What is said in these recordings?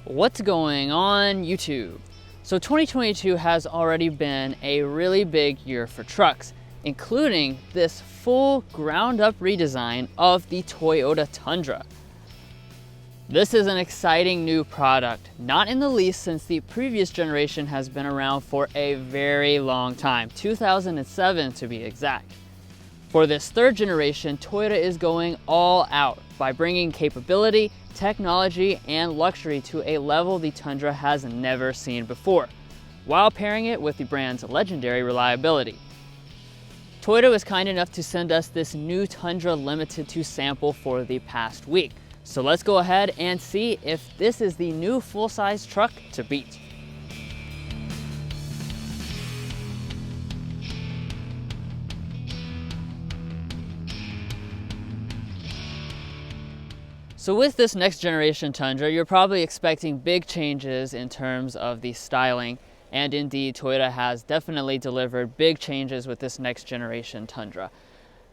What's going on YouTube? So 2022 has already been a really big year for trucks, including this full ground up redesign of the Toyota Tundra. This is an exciting new product, not in the least since the previous generation has been around for a very long time, 2007 to be exact. For this third generation, Toyota is going all out by bringing capability, technology, and luxury to a level the Tundra has never seen before, while pairing it with the brand's legendary reliability. Toyota was kind enough to send us this new Tundra Limited to sample for the past week. So let's go ahead and see if this is the new full-size truck to beat. So with this next generation Tundra, you're probably expecting big changes in terms of the styling, and indeed Toyota has definitely delivered big changes with this next generation Tundra.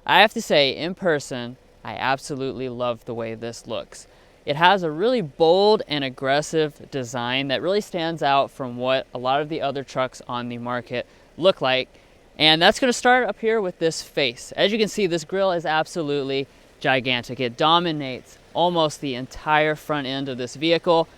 I have to say, in person, I absolutely love the way this looks. It has a really bold and aggressive design that really stands out from what a lot of the other trucks on the market look like, and that's going to start up here with this face. As you can see, this grille is absolutely gigantic. It dominates almost the entire front end of this vehicle.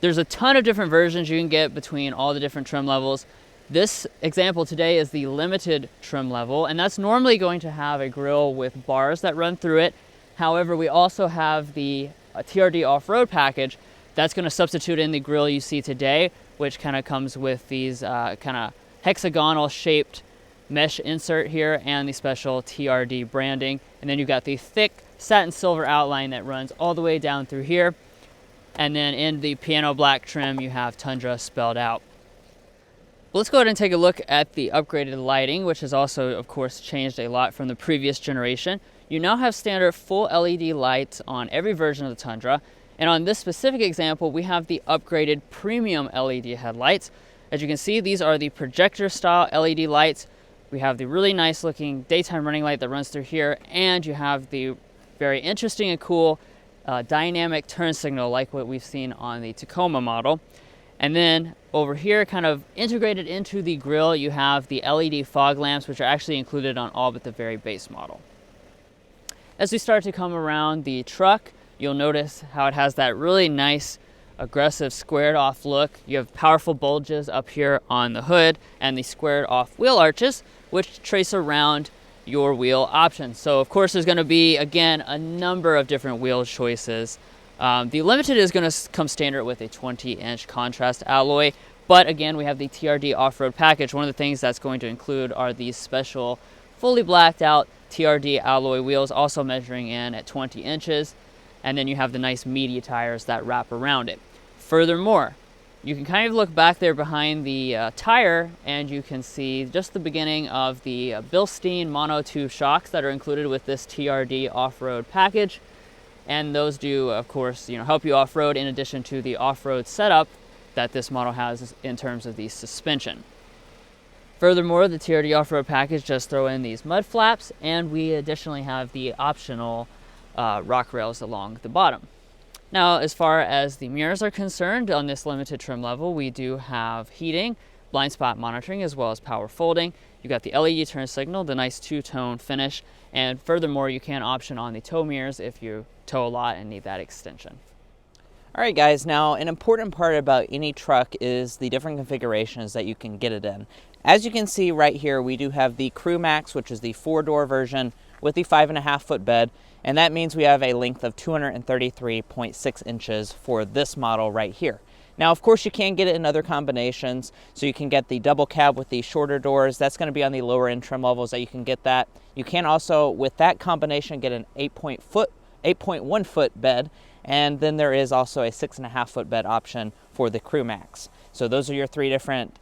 There's a ton of different versions you can get between all the different trim levels. This example today is the limited trim level, and that's normally going to have a grille with bars that run through it. However, we also have the TRD off-road package that's going to substitute in the grille you see today, which kind of comes with these kind of hexagonal shaped mesh insert here and the special TRD branding. And then you've got the thick satin silver outline that runs all the way down through here. And then in the piano black trim, you have Tundra spelled out. Let's go ahead and take a look at the upgraded lighting, which has also, of course, changed a lot from the previous generation. You now have standard full LED lights on every version of the Tundra. And on this specific example, we have the upgraded premium LED headlights. As you can see, these are the projector style LED lights. We have the really nice looking daytime running light that runs through here, and you have the very interesting and cool dynamic turn signal like what we've seen on the Tacoma model. And then over here, kind of integrated into the grille, you have the LED fog lamps, which are actually included on all but the very base model. As we start to come around the truck, you'll notice how it has that really nice aggressive squared off look. You have powerful bulges up here on the hood and the squared off wheel arches, which trace around your wheel options. So of course there's going to be, again, a number of different wheel choices. The Limited is going to come standard with a 20-inch contrast alloy, but again we have the TRD off-road package. One of the things that's going to include are these special fully blacked out TRD alloy wheels, also measuring in at 20 inches, and then you have the nice meaty tires that wrap around it. Furthermore, you can kind of look back there behind the tire and you can see just the beginning of the Bilstein mono tube shocks that are included with this TRD off-road package. And those do, of course, help you off-road in addition to the off-road setup that this model has in terms of the suspension. Furthermore, the TRD off-road package does throw in these mud flaps, and we additionally have the optional rock rails along the bottom. Now, as far as the mirrors are concerned, on this limited trim level, we do have heating, blind spot monitoring, as well as power folding. You've got the LED turn signal, the nice two-tone finish, and furthermore, you can option on the tow mirrors if you tow a lot and need that extension. All right, guys, now an important part about any truck is the different configurations that you can get it in. As you can see right here, we do have the Crew Max, which is the 4-door version with the 5.5-foot bed, and that means we have a length of 233.6 inches for this model right here. Now, of course, you can get it in other combinations, so you can get the double cab with the shorter doors. That's going to be on the lower end trim levels that you can get that. You can also, with that combination, get an 8.1-foot bed, and then there is also a 6.5-foot bed option for the Crew Max. So those are your three different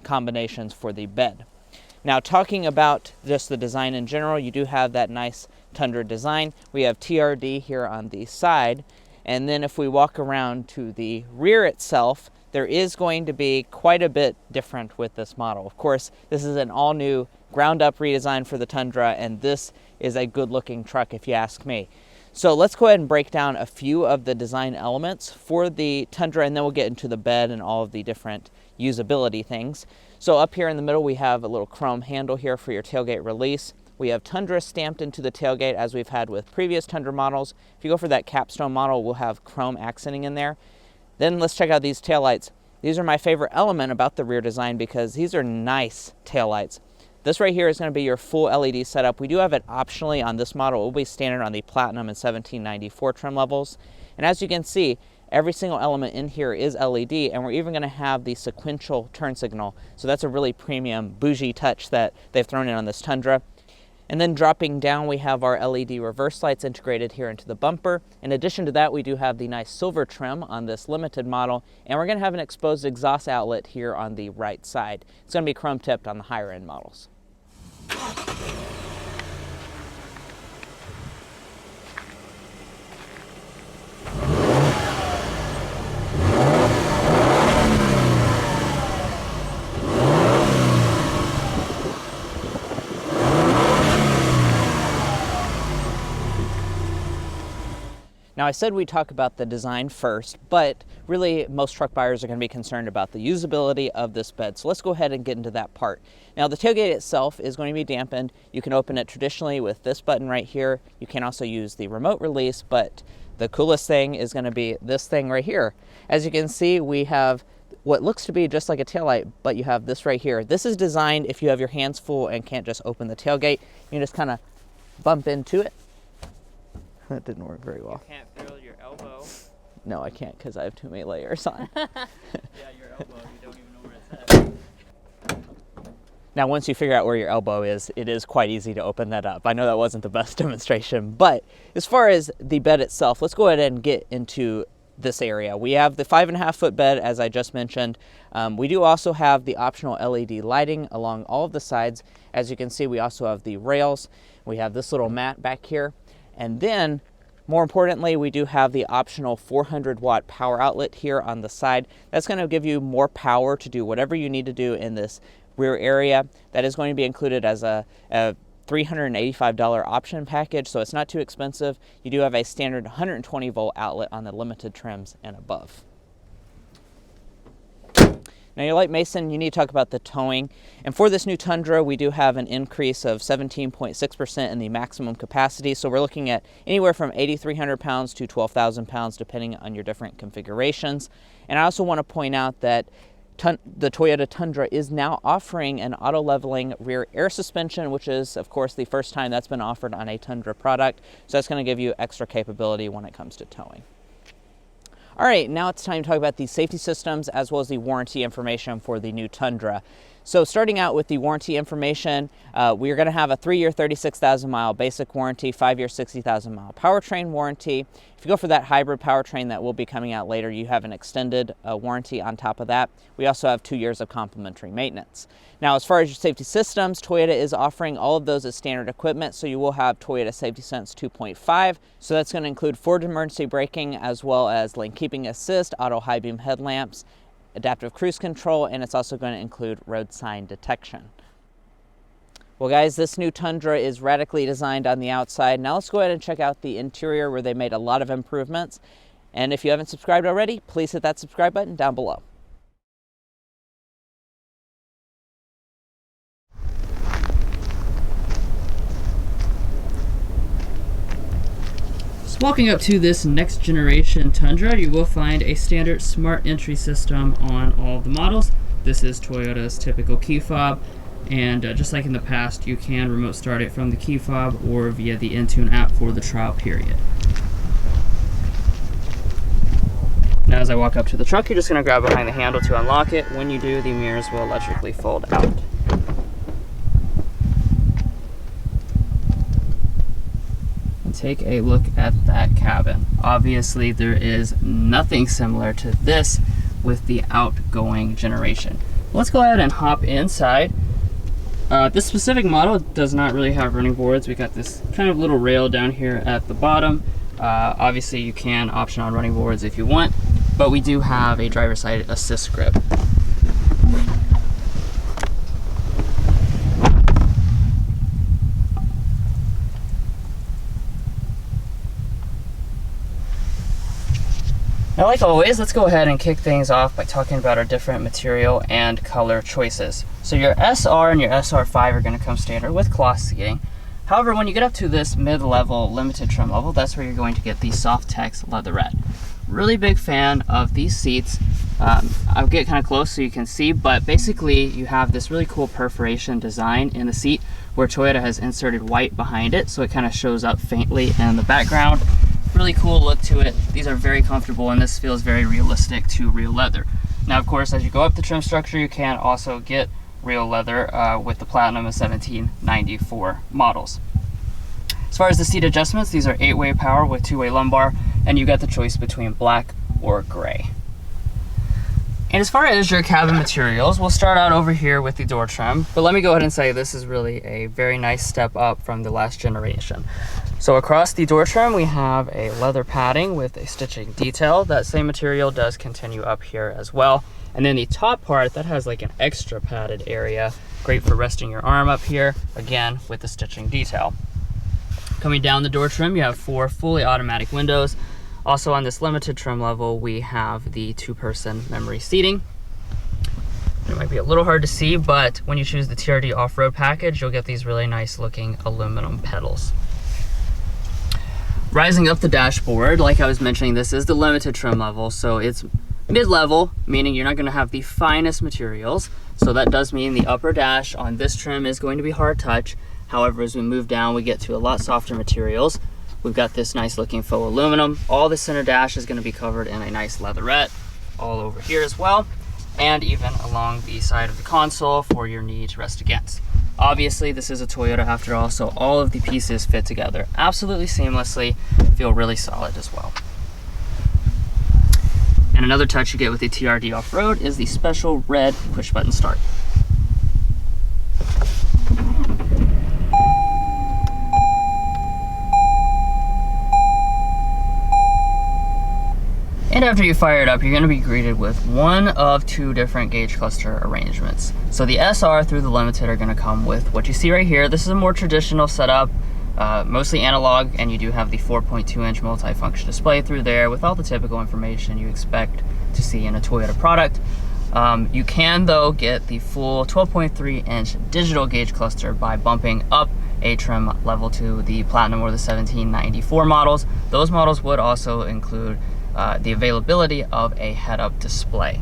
combinations for the bed. Now, talking about just the design in general, you do have that nice Tundra design. We have TRD here on the side, and then if we walk around to the rear itself, there is going to be quite a bit different with this model. Of course, this is an all-new ground-up redesign for the Tundra, and this is a good-looking truck if you ask me. So let's go ahead and break down a few of the design elements for the Tundra, and then we'll get into the bed and all of the different usability things. So up here in the middle, we have a little chrome handle here for your tailgate release. We have Tundra stamped into the tailgate as we've had with previous Tundra models. If you go for that capstone model, we'll have chrome accenting in there. Then let's check out these taillights. These are my favorite element about the rear design because these are nice taillights. This right here is going to be your full LED setup. We do have it optionally on this model. It will be standard on the Platinum and 1794 trim levels. And as you can see, every single element in here is LED, and we're even going to have the sequential turn signal. So that's a really premium bougie touch that they've thrown in on this Tundra. And then dropping down, we have our LED reverse lights integrated here into the bumper. In addition to that, we do have the nice silver trim on this limited model, and we're going to have an exposed exhaust outlet here on the right side. It's going to be chrome tipped on the higher end models. Now, I said we'd talk about the design first, but really most truck buyers are going to be concerned about the usability of this bed. So let's go ahead and get into that part. Now, the tailgate itself is going to be dampened. You can open it traditionally with this button right here. You can also use the remote release, but the coolest thing is going to be this thing right here. As you can see, we have what looks to be just like a taillight, but you have this right here. This is designed if you have your hands full and can't just open the tailgate. You can just kind of bump into it. That didn't work very well. You can't feel your elbow. No, I can't because I have too many layers on. Yeah, your elbow, you don't even know where it's at. Now, once you figure out where your elbow is, it is quite easy to open that up. I know that wasn't the best demonstration, but as far as the bed itself, let's go ahead and get into this area. We have the 5.5 foot bed, as I just mentioned. We do also have the optional LED lighting along all of the sides. As you can see, we also have the rails. We have this little mat back here. And then, more importantly, we do have the optional 400 watt power outlet here on the side. That's going to give you more power to do whatever you need to do in this rear area. That is going to be included as a $385 option package, so it's not too expensive. You do have a standard 120 volt outlet on the limited trims and above. Now, your light mason, you need to talk about the towing. And for this new Tundra, we do have an increase of 17.6% in the maximum capacity. So we're looking at anywhere from 8,300 pounds to 12,000 pounds, depending on your different configurations. And I also want to point out that the Toyota Tundra is now offering an auto-leveling rear air suspension, which is, of course, the first time that's been offered on a Tundra product. So that's going to give you extra capability when it comes to towing. All right, now it's time to talk about the safety systems as well as the warranty information for the new Tundra. So starting out with the warranty information, we're going to have a 3-year, 36,000 mile basic warranty, 5-year, 60,000 mile powertrain warranty. If you go for that hybrid powertrain that will be coming out later, you have an extended warranty on top of that. We also have 2 years of complimentary maintenance. Now, as far as your safety systems, Toyota is offering all of those as standard equipment, so you will have Toyota Safety Sense 2.5. So that's going to include forward emergency braking as well as lane keeping assist, auto high beam headlamps, adaptive cruise control, and it's also going to include road sign detection. Well, guys, this new Tundra is radically designed on the outside. Now let's go ahead and check out the interior, where they made a lot of improvements. And if you haven't subscribed already, please hit that subscribe button down below. Walking up to this next generation Tundra, you will find a standard smart entry system on all of the models. This is Toyota's typical key fob, and just like in the past, you can remote start it from the key fob or via the Intune app for the trial period. Now, as I walk up to the truck, you're just going to grab behind the handle to unlock it. When you do, the mirrors will electrically fold out. Take a look at that cabin. Obviously, there is nothing similar to this with the outgoing generation. Let's go ahead and hop inside. This specific model does not really have running boards. We got this kind of little rail down here at the bottom. Obviously, you can option on running boards if you want, but we do have a driver's side assist grip. Now, like always, let's go ahead and kick things off by talking about our different material and color choices. So your SR and your SR5 are going to come standard with cloth seating. However, when you get up to this mid-level limited trim level, that's where you're going to get the Softex leatherette. Really big fan of these seats. I'll get kind of close so you can see, but basically you have this really cool perforation design in the seat where Toyota has inserted white behind it, so it kind of shows up faintly in the background. Really cool look to it. These are very comfortable and this feels very realistic to real leather. Now, of course, as you go up the trim structure, you can also get real leather with the Platinum and 1794 models. As far as the seat adjustments, these are 8-way power with 2-way lumbar, and you got the choice between black or gray. And as far as your cabin materials, we'll start out over here with the door trim, but let me go ahead and say this is really a very nice step up from the last generation. So across the door trim, we have a leather padding with a stitching detail. That same material does continue up here as well. And then the top part, that has like an extra padded area, great for resting your arm up here, again, with the stitching detail. Coming down the door trim, you have 4 fully automatic windows. Also on this limited trim level, we have the 2-person memory seating. It might be a little hard to see, but when you choose the TRD off-road package, you'll get these really nice looking aluminum pedals. Rising up the dashboard, like I was mentioning, this is the limited trim level, so it's mid-level, meaning you're not going to have the finest materials. So that does mean the upper dash on this trim is going to be hard touch. However, as we move down, we get to a lot softer materials. We've got this nice looking faux aluminum. All the center dash is going to be covered in a nice leatherette all over here as well, and even along the side of the console for your knee to rest against. Obviously, this is a Toyota after all, so all of the pieces fit together absolutely seamlessly, feel really solid as well. And another touch you get with the TRD off-road is the special red push button start. And after you fire it up, you're going to be greeted with one of 2 different gauge cluster arrangements. So the SR through the Limited are going to come with what you see right here. This is a more traditional setup, mostly analog, and you do have the 4.2-inch multifunction display through there with all the typical information you expect to see in a Toyota product. You can, though, get the full 12.3-inch digital gauge cluster by bumping up a trim level to the Platinum or the 1794 models. Those models would also include the availability of a head-up display.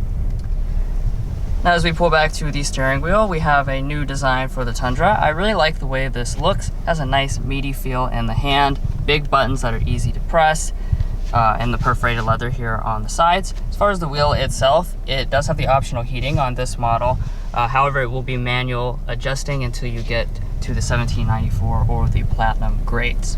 Now, as we pull back to the steering wheel, we have a new design for the Tundra. I really like the way this looks. It has a nice meaty feel in the hand, big buttons that are easy to press, and the perforated leather here on the sides. As far as the wheel itself, it does have the optional heating on this model. However, it will be manual adjusting until you get to the 1794 or the Platinum grades.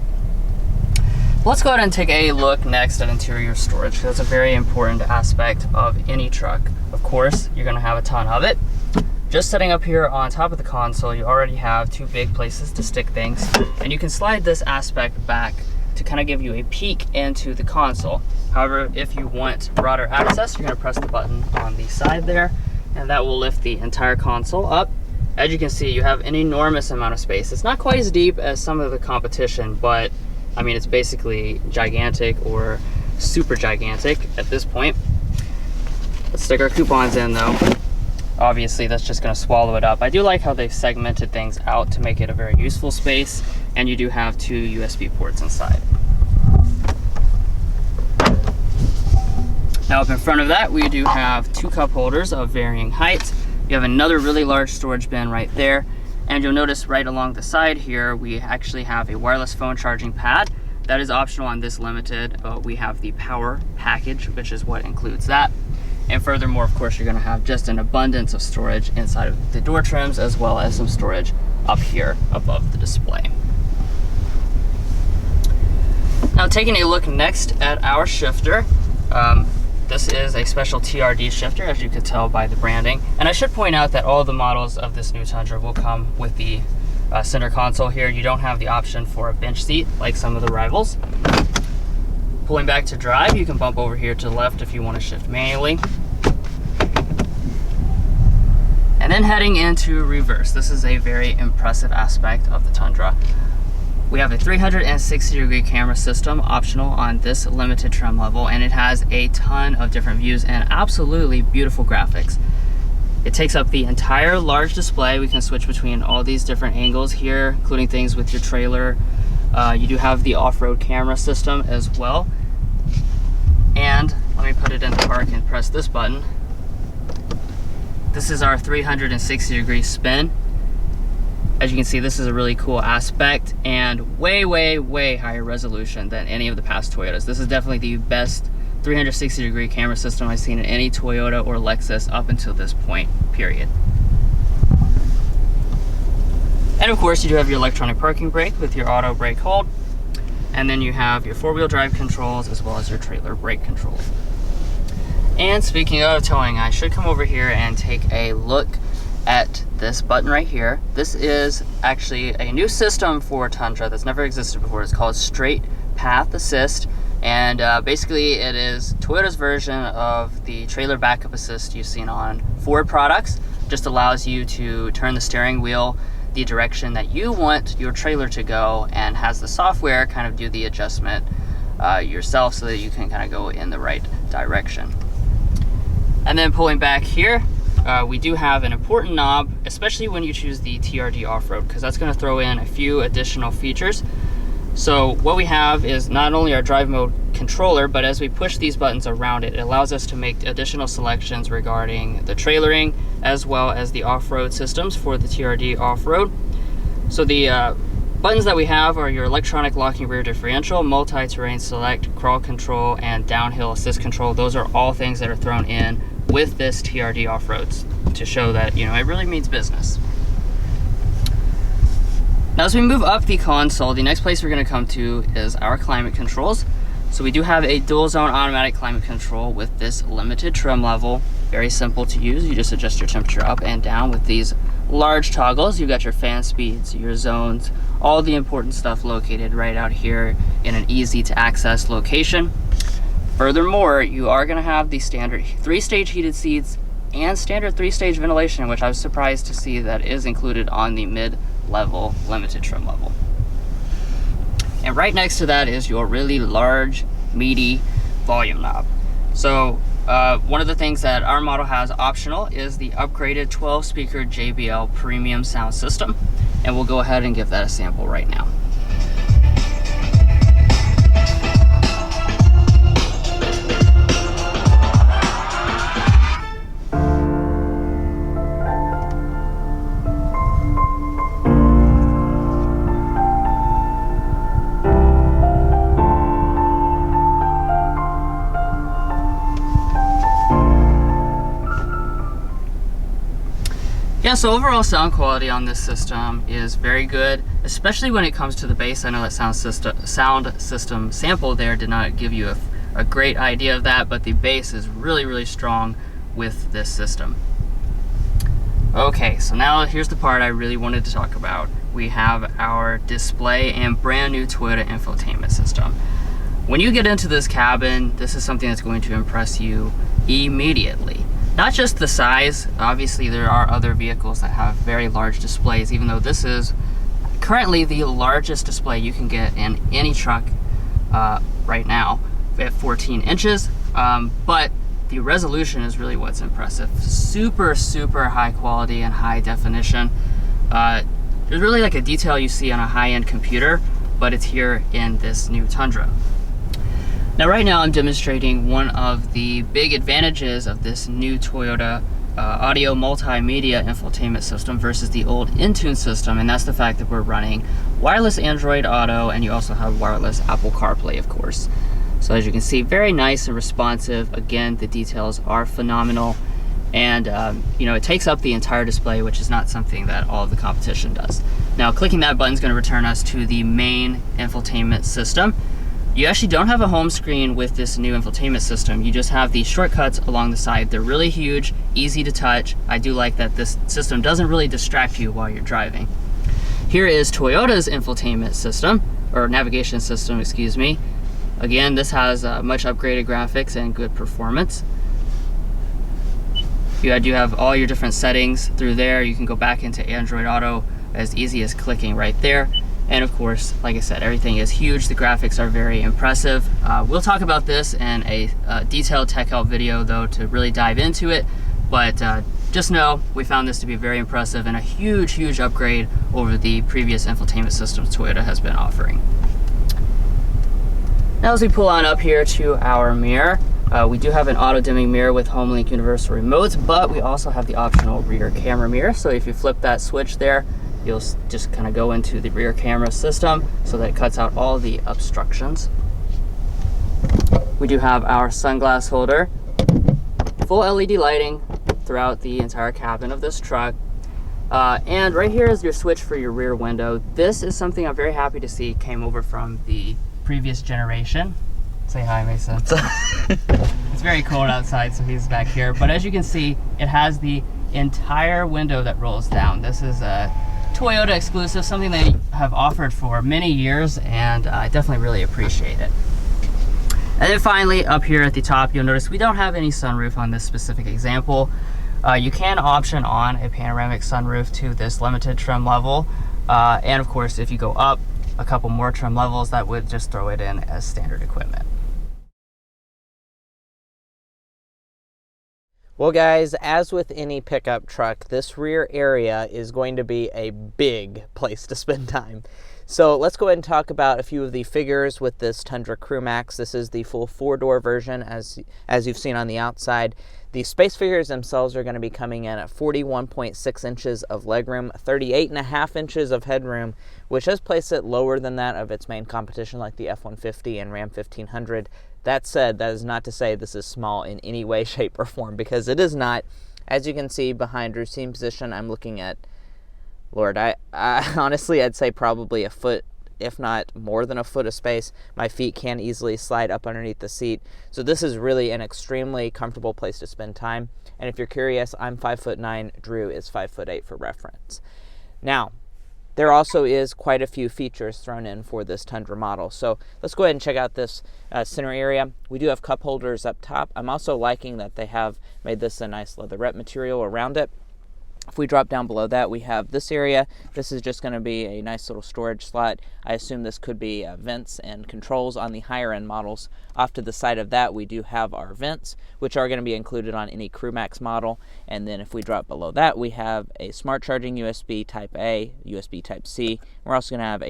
Let's go ahead and take a look next at interior storage, because that's a very important aspect of any truck. Of course, you're going to have a ton of it. Just sitting up here on top of the console, you already have 2 big places to stick things, and you can slide this aspect back to kind of give you a peek into the console. However, if you want broader access, you're going to press the button on the side there, and that will lift the entire console up. As you can see, you have an enormous amount of space. It's not quite as deep as some of the competition, but I mean, it's basically gigantic or super gigantic at this point. Let's stick our coupons in though. Obviously, that's just going to swallow it up. I do like how they've segmented things out to make it a very useful space, and you do have 2 USB ports inside. Now up in front of that, we do have 2 cup holders of varying heights. You have another really large storage bin right there. And you'll notice right along the side here, we actually have a wireless phone charging pad. That is optional on this Limited. We have the power package, which is what includes that. And furthermore, of course, you're gonna have just an abundance of storage inside of the door trims, as well as some storage up here above the display. Now, taking a look next at our shifter. This is a special TRD shifter, as you could tell by the branding. And I should point out that all the models of this new Tundra will come with the center console here. You don't have the option for a bench seat like some of the rivals. Pulling back to drive, you can bump over here to the left if you want to shift manually. And then heading into reverse. This is a very impressive aspect of the Tundra. We have a 360-degree camera system optional on this limited trim level, and it has a ton of different views and absolutely beautiful graphics. It takes up the entire large display. We can switch between all these different angles here, including things with your trailer. You do have the off-road camera system as well. And let me put it in park and press this button. This is our 360-degree spin. As you can see, this is a really cool aspect and way higher resolution than any of the past Toyotas. This is definitely the best 360-degree camera system I've seen in any Toyota or Lexus up until this point, period. And of course, you do have your electronic parking brake with your auto brake hold. And then you have your four-wheel drive controls as well as your trailer brake control. And speaking of towing, I should come over here and take a look at this button right here. This is actually a new system for Tundra that's never existed before. It's called Straight Path Assist, and basically it is Toyota's version of the trailer backup assist you've seen on Ford products. Just allows you to turn the steering wheel the direction that you want your trailer to go, and has the software kind of do the adjustment yourself so that you can kind of go in the right direction. And then pulling back here, we do have an important knob, especially when you choose the TRD off-road, because that's going to throw in a few additional features. So what we have is not only our drive mode controller, but as we push these buttons around it, it allows us to make additional selections regarding the trailering as well as the off-road systems for the TRD off-road. So the buttons that we have are your electronic locking rear differential, multi-terrain select, crawl control, and downhill assist control. Those are all things that are thrown in with this TRD off-roads to show that, you know, it really means business. Now as we move up the console, the next place we're going to come to is our climate controls. So we do have a dual zone automatic climate control with this limited trim level. Very simple to use. You just adjust your temperature up and down with these large toggles. You've got your fan speeds, your zones, all the important stuff located right out here in an easy to access location. Furthermore, you are going to have the standard 3-stage heated seats and standard 3-stage ventilation, which I was surprised to see that is included on the mid-level limited trim level. And right next to that is your really large, meaty volume knob. So one of the things that our model has optional is the upgraded 12-speaker JBL premium sound system, and we'll go ahead and give that a sample right now. Yeah, so overall sound quality on this system is very good, especially when it comes to the bass. I know that sound system sample there did not give you a great idea of that, but the bass is really strong with this system. Okay, so now here's the part I really wanted to talk about. We have our display and brand new Toyota infotainment system. When you get into this cabin, this is something that's going to impress you immediately. Not just the size, obviously there are other vehicles that have very large displays, even though this is currently the largest display you can get in any truck right now at 14 inches, but the resolution is really what's impressive. Super high quality and high definition. There's really like a detail you see on a high-end computer, but it's here in this new Tundra. Now right now I'm demonstrating one of the big advantages of this new Toyota audio multimedia infotainment system versus the old Intune system, and that's the fact that we're running wireless Android Auto, and you also have wireless Apple CarPlay, of course. So as you can see, very nice and responsive. Again, the details are phenomenal, and you know, it takes up the entire display, which is not something that all of the competition does. Now clicking that button is going to return us to the main infotainment system. You actually don't have a home screen with this new infotainment system. You just have these shortcuts along the side. They're really huge, easy to touch. I do like that this system doesn't really distract you while you're driving. Here is Toyota's infotainment system, or navigation system, excuse me. Again, this has much upgraded graphics and good performance. You do have all your different settings through there. You can go back into Android Auto as easy as clicking right there. And of course, like I said, everything is huge. The graphics are very impressive. We'll talk about this in a detailed tech help video though, to really dive into it. But just know we found this to be very impressive and a huge upgrade over the previous infotainment systems Toyota has been offering. Now as we pull on up here to our mirror, we do have an auto dimming mirror with HomeLink universal remotes, but we also have the optional rear camera mirror. So if you flip that switch there, you'll just kind of go into the rear camera system, so that it cuts out all the obstructions. We do have our sunglass holder, full LED lighting throughout the entire cabin of this truck. And right here is your switch for your rear window. This is something I'm very happy to see came over from the previous generation. Say hi, Mason. It's very cold outside, so he's back here. But as you can see, it has the entire window that rolls down. This is a Toyota exclusive, something they have offered for many years, and I definitely really appreciate it. And then finally, up here at the top, you'll notice we don't have any sunroof on this specific example. You can option on a panoramic sunroof to this limited trim level. And of course, if you go up a couple more trim levels, that would just throw it in as standard equipment. Well guys, as with any pickup truck, this rear area is going to be a big place to spend time. So let's go ahead and talk about a few of the figures with this Tundra Crew Max. This is the full 4-door version as you've seen on the outside. The space figures themselves are going to be coming in at 41.6 inches of legroom, 38.5 inches of headroom, which does place it lower than that of its main competition like the F-150 and Ram 1500. That said, that is not to say this is small in any way, shape, or form, because it is not. As you can see behind rear seat position, I'm looking at, Lord, I honestly, I'd say probably a foot, if not more than a foot of space. My feet can easily slide up underneath the seat. So this is really an extremely comfortable place to spend time. And if you're curious, I'm 5'9", Drew is 5'8" for reference. Now, there also is quite a few features thrown in for this Tundra model. So let's go ahead and check out this center area. We do have cup holders up top. I'm also liking that they have made this a nice leatherette material around it. If we drop down below that, we have this area. This is just going to be a nice little storage slot. I assume this could be vents and controls on the higher end models. Off to the side of that, we do have our vents, which are going to be included on any Crew Max model. And then if we drop below that, we have a smart charging USB Type A, USB Type C. We're also going to have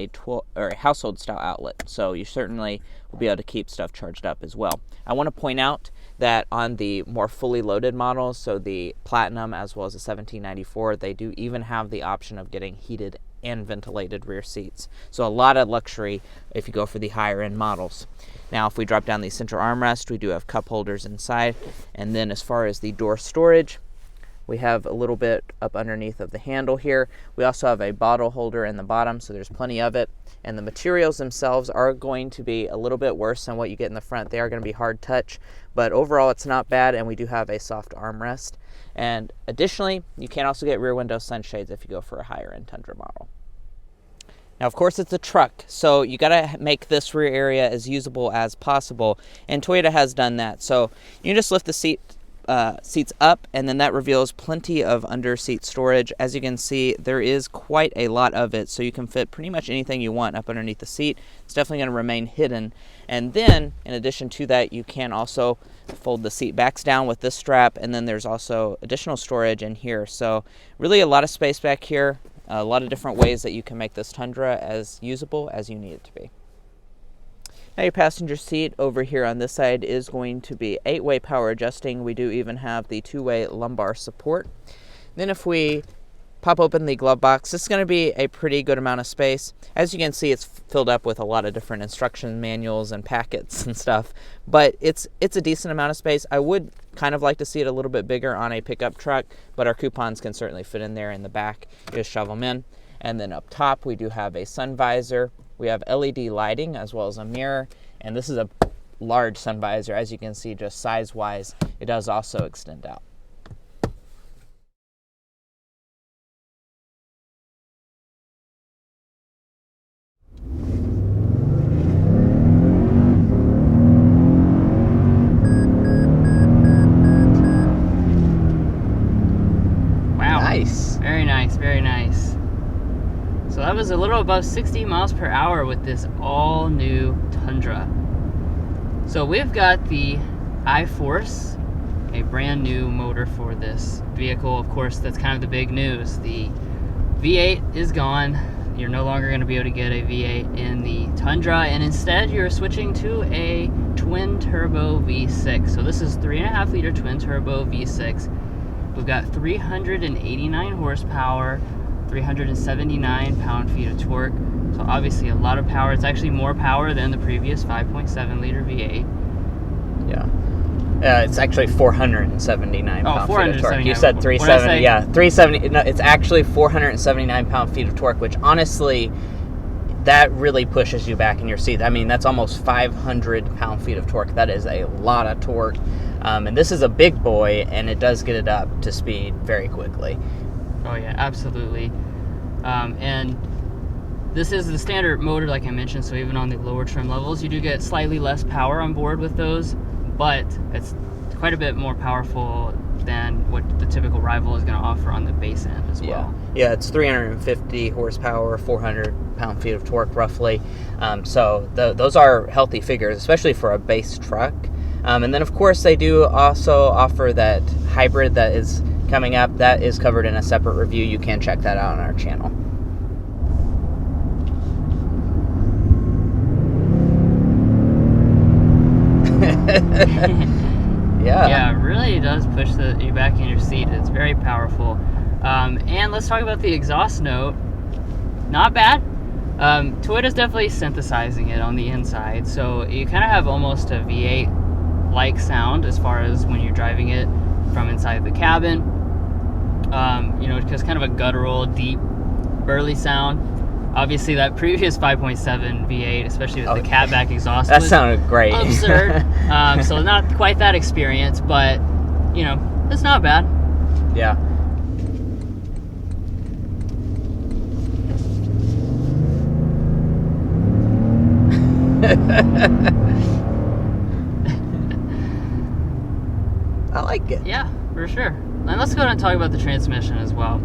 a household style outlet, so you certainly will be able to keep stuff charged up as well. I want to point out that on the more fully loaded models, so the Platinum as well as the 1794, they do even have the option of getting heated and ventilated rear seats. So a lot of luxury if you go for the higher end models. Now if we drop down the center armrest, we do have cup holders inside. And then as far as the door storage, we have a little bit up underneath of the handle here. We also have a bottle holder in the bottom, so there's plenty of it. And the materials themselves are going to be a little bit worse than what you get in the front. They are going to be hard touch, but overall it's not bad, and we do have a soft armrest. And additionally, you can also get rear window sunshades if you go for a higher end Tundra model. Now, of course, it's a truck, so you got to make this rear area as usable as possible, and Toyota has done that. So you just lift the seats up, and then that reveals plenty of under seat storage. As you can see, there is quite a lot of it, so you can fit pretty much anything you want up underneath the seat. It's definitely going to remain hidden. And then in addition to that, you can also fold the seat backs down with this strap, and then there's also additional storage in here. So really a lot of space back here, a lot of different ways that you can make this Tundra as usable as you need it to be. Now your passenger seat over here on this side is going to be 8-way power adjusting. We do even have the 2-way lumbar support. Then if we pop open the glove box, this is going to be a pretty good amount of space. As you can see, it's filled up with a lot of different instruction manuals and packets and stuff, but it's a decent amount of space. I would kind of like to see it a little bit bigger on a pickup truck, but our coupons can certainly fit in there in the back. You just shove them in. And then up top, we do have a sun visor. We have LED lighting as well as a mirror, and this is a large sun visor. As you can see, just size-wise, it does also extend out. Wow. Nice. Very nice, very nice. So that was a little above 60 miles per hour with this all new Tundra. So we've got the iForce, a brand new motor for this vehicle. Of course, that's kind of the big news. The V8 is gone. You're no longer going to be able to get a V8 in the Tundra, and instead you're switching to a twin turbo V6. So this is 3.5 liter twin turbo V6. We've got 389 horsepower, 379 pound-feet of torque. So obviously a lot of power. It's actually more power than the previous 5.7 liter V8. Yeah. It's actually 479 pound-feet of torque. You said 370. Yeah, 370. No, it's actually 479 pound-feet of torque, which honestly, that really pushes you back in your seat. I mean, that's almost 500 pound-feet of torque. That is a lot of torque. And this is a big boy, and it does get it up to speed very quickly. Oh, yeah, absolutely. And this is the standard motor, like I mentioned, so even on the lower trim levels, you do get slightly less power on board with those, but it's quite a bit more powerful than what the typical rival is going to offer on the base end as well. Yeah, it's 350 horsepower, 400 pound-feet of torque roughly. So those are healthy figures, especially for a base truck. And then, of course, they do also offer that hybrid that is coming up. That is covered in a separate review. You can check that out on our channel. Yeah, it really does push you back in your seat. It's very powerful. And let's talk about the exhaust note. Not bad. Toyota's definitely synthesizing it on the inside, so you kind of have almost a V8-like sound as far as when you're driving it from inside the cabin. Just kind of a guttural, deep, burly sound. Obviously, that previous 5.7 V8, especially with the catback exhaust, that sounded great. Absurd. So not quite that experience, but it's not bad. Yeah. I like it. Yeah, for sure. And let's go ahead and talk about the transmission as well.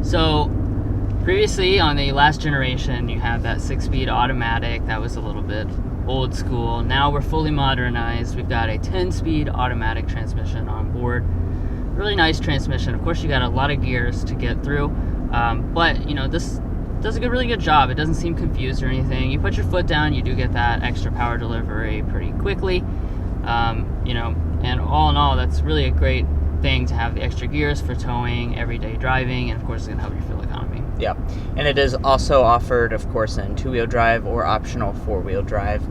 So previously on the last generation, you have that 6-speed automatic. That was a little bit old school. Now we're fully modernized. We've got a 10-speed automatic transmission on board. Really nice transmission. Of course, you got a lot of gears to get through, but this does a really good job. It doesn't seem confused or anything. You put your foot down, you do get that extra power delivery pretty quickly. And all in all, that's really a great thing to have the extra gears for towing, everyday driving, and of course it's going to help your fuel economy. Yeah, and it is also offered, of course, in 2-wheel drive or optional 4-wheel drive,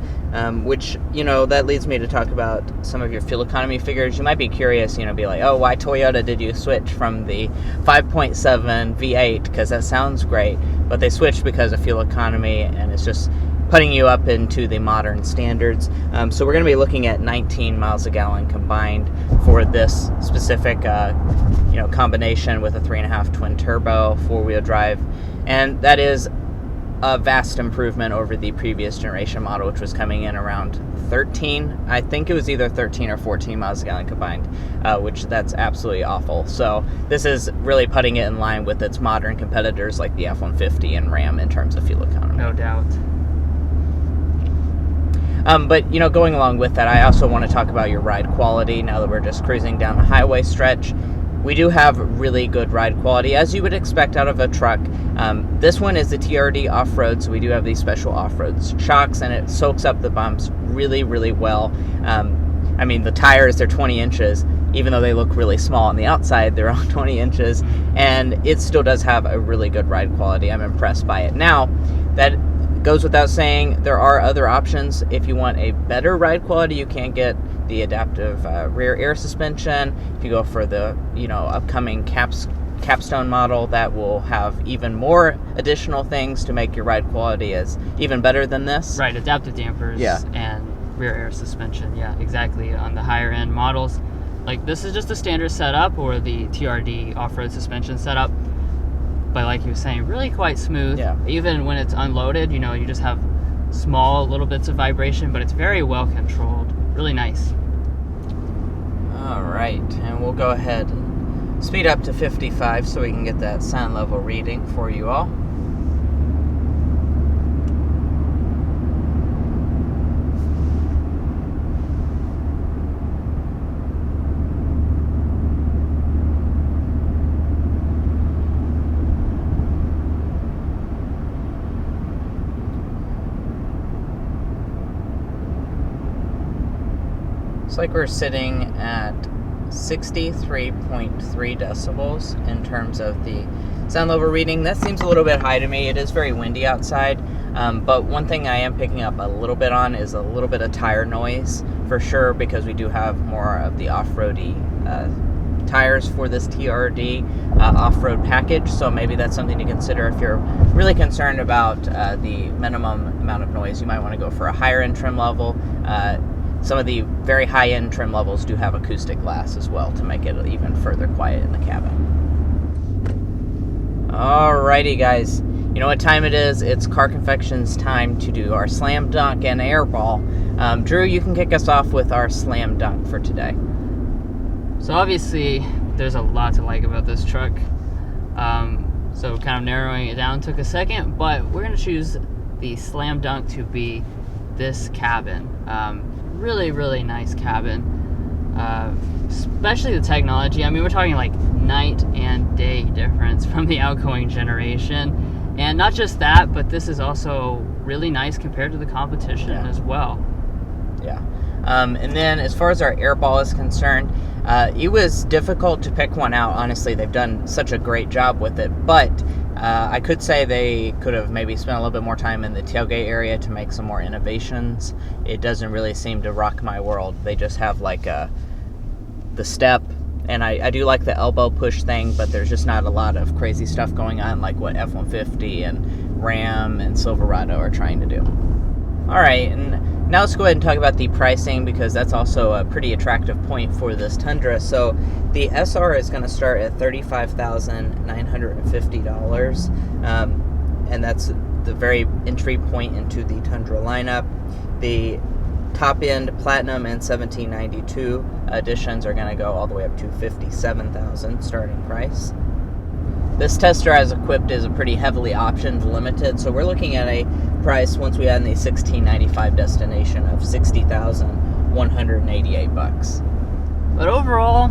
which, that leads me to talk about some of your fuel economy figures. You might be curious, be like, oh, why Toyota did you switch from the 5.7 V8? Because that sounds great, but they switched because of fuel economy, and it's just putting you up into the modern standards. So we're going to be looking at 19 miles a gallon combined for this specific combination with a 3.5 twin turbo 4-wheel drive, and that is a vast improvement over the previous generation model, which was coming in around 13. I think it was either 13 or 14 miles a gallon combined, which that's absolutely awful. So this is really putting it in line with its modern competitors like the F-150 and Ram in terms of fuel economy. No doubt. But going along with that, I also want to talk about your ride quality. Now that we're just cruising down the highway stretch, we do have really good ride quality, as you would expect out of a truck. This one is the TRD off-road, so we do have these special off-road shocks, and it soaks up the bumps really, really well. The tires, they're 20 inches. Even though they look really small on the outside, they're all 20 inches, and it still does have a really good ride quality. I'm impressed by it. Now, that goes without saying, there are other options. If you want a better ride quality, you can get the adaptive rear air suspension. If you go for the upcoming capstone model, that will have even more additional things to make your ride quality as even better than this. Right, adaptive dampers and rear air suspension. Yeah, exactly. On the higher end models, like this is just a standard setup, or the TRD off-road suspension setup. But like you were saying, really quite smooth. Yeah. Even when it's unloaded, you just have small little bits of vibration, but it's very well controlled. Really nice. All right, and we'll go ahead and speed up to 55 so we can get that sound level reading for you all. like we're sitting at 63.3 decibels in terms of the sound level reading. That seems a little bit high to me. It is very windy outside, but one thing I am picking up a little bit on is a little bit of tire noise for sure, because we do have more of the off-roady tires for this TRD off-road package, so maybe that's something to consider if you're really concerned about the minimum amount of noise. You might want to go for a higher end trim level. Some of the very high-end trim levels do have acoustic glass as well to make it even further quiet in the cabin. Alrighty guys, you know what time it is. It's Car Confections time to do our slam dunk and airball. Drew, you can kick us off with our slam dunk for today. So obviously there's a lot to like about this truck. So kind of narrowing it down took a second, but we're going to choose the slam dunk to be this cabin. Really nice cabin, especially the technology. I mean, we're talking like night and day difference from the outgoing generation, and not just that, but this is also really nice compared to the competition as well. Yeah. And then as far as our airball is concerned, it was difficult to pick one out. Honestly, they've done such a great job with it, but I could say they could have maybe spent a little bit more time in the tailgate area to make some more innovations. It doesn't really seem to rock my world. They just have like the step, and I do like the elbow push thing, but there's just not a lot of crazy stuff going on like what F-150 and Ram and Silverado are trying to do. Alright, and now let's go ahead and talk about the pricing, because that's also a pretty attractive point for this Tundra. So the SR is going to start at $35,950, and that's the very entry point into the Tundra lineup. The top end Platinum and 1792 editions are going to go all the way up to $57,000 starting price. This tester as equipped is a pretty heavily optioned limited, so we're looking at a price once we add in the 1695 destination of $60,188. But overall,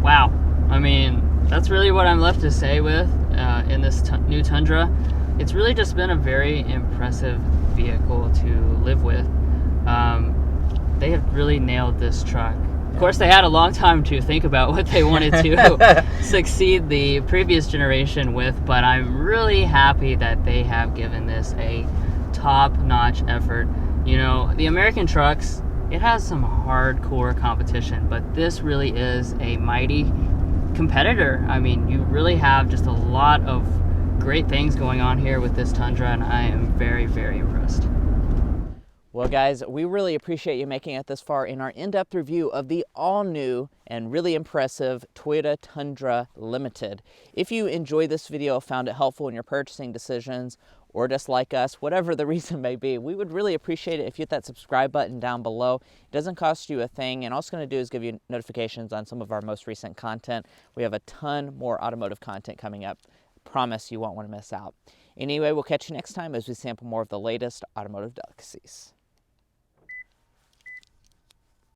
wow. I mean, that's really what I'm left to say with in this new Tundra. It's really just been a very impressive vehicle to live with. They have really nailed this truck. Of course, they had a long time to think about what they wanted to succeed the previous generation with, but I'm really happy that they have given this a top-notch effort. You know, the American trucks, it has some hardcore competition, but this really is a mighty competitor. I mean, you really have just a lot of great things going on here with this Tundra, and I am very impressed. Well guys, we really appreciate you making it this far in our in-depth review of the all-new and really impressive Toyota Tundra Limited. If you enjoyed this video, found it helpful in your purchasing decisions, or just like us, whatever the reason may be, we would really appreciate it if you hit that subscribe button down below. It doesn't cost you a thing, and all it's going to do is give you notifications on some of our most recent content. We have a ton more automotive content coming up. Promise you won't want to miss out. Anyway, we'll catch you next time as we sample more of the latest automotive delicacies.